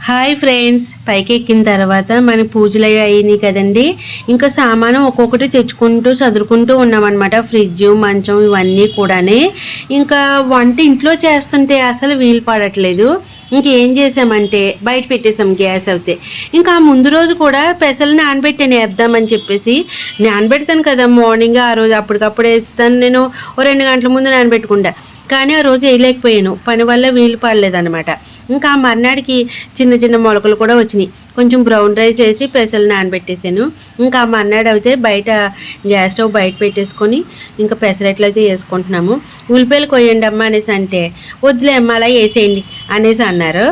Hi friends, పైకి ఎక్కిన తర్వాత మన పూజలు అయినాయి కదండి. ఇంకా సామాను ఒక్కొక్కటి తెచ్చుకుంటూ చదువుకుంటూ ఉన్నామన్నమాట. ఫ్రిడ్జ్, మంచం ఇవన్నీ కూడానే. ఇంకా వంట ఇంట్లో చేస్తుంటే అసలు వీలు పడట్లేదు. ఇంకేం చేసామంటే బయట పెట్టేసాం గ్యాస్ అయితే. ఇంకా ముందు రోజు కూడా పెసలు నానబెట్టాను వేద్దామని చెప్పేసి. నానబెడతాను కదా మార్నింగ్, ఆ రోజు అప్పటికప్పుడు వేస్తాను నేను. ఓ 2 గంటల ముందు నానబెట్టుకుంటా. కానీ ఆ రోజు వేయలేకపోయాను, పని వల్ల వీలు పడలేదన్నమాట. ఇంకా ఆ మర్నాడికి చిన్న చిన్న మొలకలు కూడా వచ్చినాయి. కొంచెం బ్రౌన్ రైస్ వేసి పెసలు నానబెట్టేసాను. ఇంకా ఆ మర్నాడు అయితే బయట గ్యాస్ స్టవ్ బయట పెట్టేసుకొని ఇంకా పెసరట్లు అయితే వేసుకుంటున్నాము. ఉల్లిపాయలు కొయ్యండి అమ్మ అనేసి అంటే, వద్దులే అమ్మ అలా వేసేయండి అనేసి అన్నారు.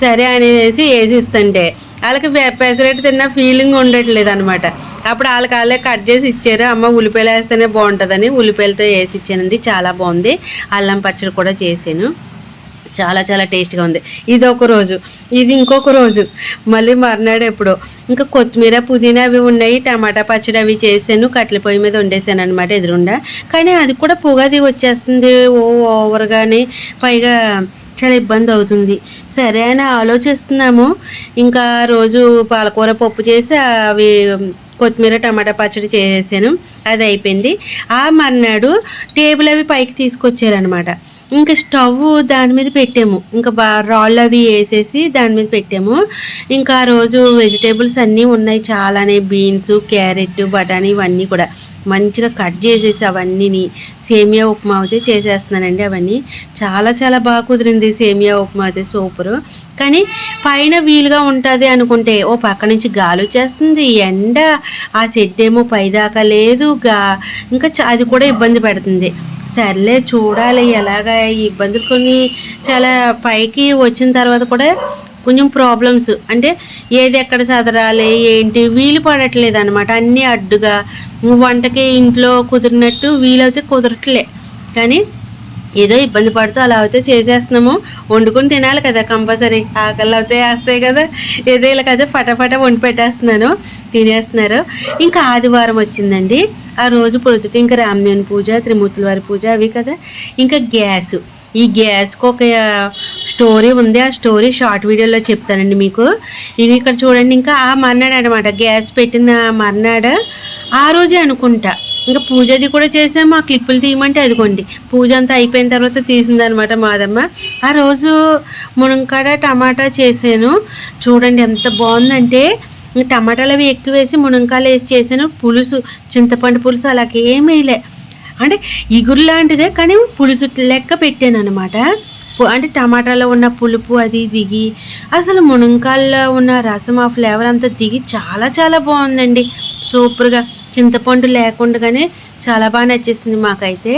సరే అనేసి వేసిస్తుంటే వాళ్ళకి పెసరట్టు తిన్న ఫీలింగ్ ఉండట్లేదు అనమాట. అప్పుడు వాళ్ళే కట్ చేసి ఇచ్చారు. అమ్మ ఉల్లిపాయలు వేస్తేనే బాగుంటుందని ఉల్లిపాయలతో వేసి ఇచ్చానండి. చాలా బాగుంది. అల్లం పచ్చడి కూడా చేశాను. చాలా చాలా టేస్ట్గా ఉంది. ఇది ఒక రోజు. ఇది ఇంకొక రోజు. మళ్ళీ మర్నాడు ఎప్పుడో ఇంకా కొత్తిమీర, పుదీనా అవి ఉన్నాయి. టమాటా పచ్చడి అవి చేశాను. కట్టెల పొయ్యి మీద వండేసాను అనమాట ఎదురుండా. కానీ అది కూడా పొగది వచ్చేస్తుంది ఓవర్గానే. పైగా చాలా ఇబ్బంది అవుతుంది. సరే అని ఆలోచిస్తున్నాము. ఇంకా రోజు పాలకూర పప్పు చేసి అవి కొత్తిమీర టమాటా పచ్చడి చేసేసాను. అది అయిపోయింది. ఆ మర్నాడు టేబుల్ అవి పైకి తీసుకొచ్చారనమాట. ఇంకా స్టవ్ దాని మీద పెట్టాము. ఇంకా రాళ్ళు అవి వేసేసి దాని మీద పెట్టాము. ఇంకా ఆ రోజు వెజిటేబుల్స్ అన్నీ ఉన్నాయి చాలానే. బీన్స్, క్యారెట్, బఠానీ ఇవన్నీ కూడా మంచిగా కట్ చేసేసి అవన్నీని సేమియా ఉప్మా అయితే చేసేస్తున్నానండి. అవన్నీ చాలా చాలా బాగా కుదిరింది. సేమియా ఉప్మా అయితే సూపరు. కానీ పైన వీలుగా ఉంటుంది అనుకుంటే ఓ పక్క నుంచి గాలి వచ్చేస్తుంది, ఎండ, ఆ షెడ్ ఏమో పైదాకా లేదు. ఇంకా అది కూడా ఇబ్బంది పెడుతుంది. సర్లే చూడాలి ఎలాగా. ఈ ఇబ్బందులు కొన్ని చాలా పైకి వచ్చిన తర్వాత కూడా కొంచెం ప్రాబ్లమ్స్ అంటే ఏది ఎక్కడ చదరాలి ఏంటి వీలు పడట్లేదు అనమాట. అన్నీ అడ్డుగా వంటకి ఇంట్లో కుదిరినట్టు వీలైతే కుదరట్లే. కానీ ఏదో ఇబ్బంది పడుతూ అలా అయితే చేసేస్తున్నాము. వండుకొని తినాలి కదా కంపల్సరీ. ఆకలి అయితే వేస్తాయి కదా. ఏదో ఇలా కదా ఫటాఫట వండి పెట్టేస్తున్నాను, తినేస్తున్నారు. ఇంకా ఆదివారం వచ్చిందండి. ఆ రోజు పొద్దుట ఇంకా రామదేవుని పూజ, త్రిమూర్తుల వారి పూజ అవి కదా. ఇంకా గ్యాస్, ఈ గ్యాస్కి ఒక స్టోరీ ఉంది. ఆ స్టోరీ షార్ట్ వీడియోలో చెప్తానండి మీకు. ఇది ఇక్కడ చూడండి. ఇంకా ఆ మర్నాడు అనమాట, గ్యాస్ పెట్టిన మర్నాడు ఆ రోజే అనుకుంటా ఇంకా పూజది కూడా చేసాము. ఆ క్లిప్పులు తీయమంటే అదిగోండి పూజ అంతా అయిపోయిన తర్వాత తీసిందనమాట మాదమ్మ. ఆ రోజు మునక్కాడ టమాటా చేసాను. చూడండి ఎంత బాగుందంటే, టమాటాలు అవి ఎక్కువ వేసి మునక్కాయలు వేసి చేసాను. పులుసు, చింతపండు పులుసు అలాగే ఏమీ వేయలే. అంటే ఇగురు లాంటిదే కానీ పులుసు లెక్క పెట్టాను అనమాట. అంటే టమాటాలో ఉన్న పులుపు అది దిగి అసలు మునక్కాయల్లో ఉన్న రసం, ఆ ఫ్లేవర్ అంతా దిగి చాలా చాలా బాగుందండి. సూపర్గా చింతపండు లేకుండానే చాలా బాగా నచ్చేసింది మాకైతే.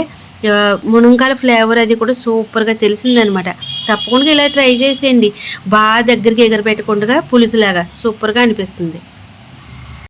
మునక్కాయల ఫ్లేవర్ అది కూడా సూపర్గా తెలిసిందనమాట. తప్పకుండా ఇలా ట్రై చేసేయండి. బాగా దగ్గరికి ఎగరపెట్టకుండా పులుసులాగా సూపర్గా అనిపిస్తుంది.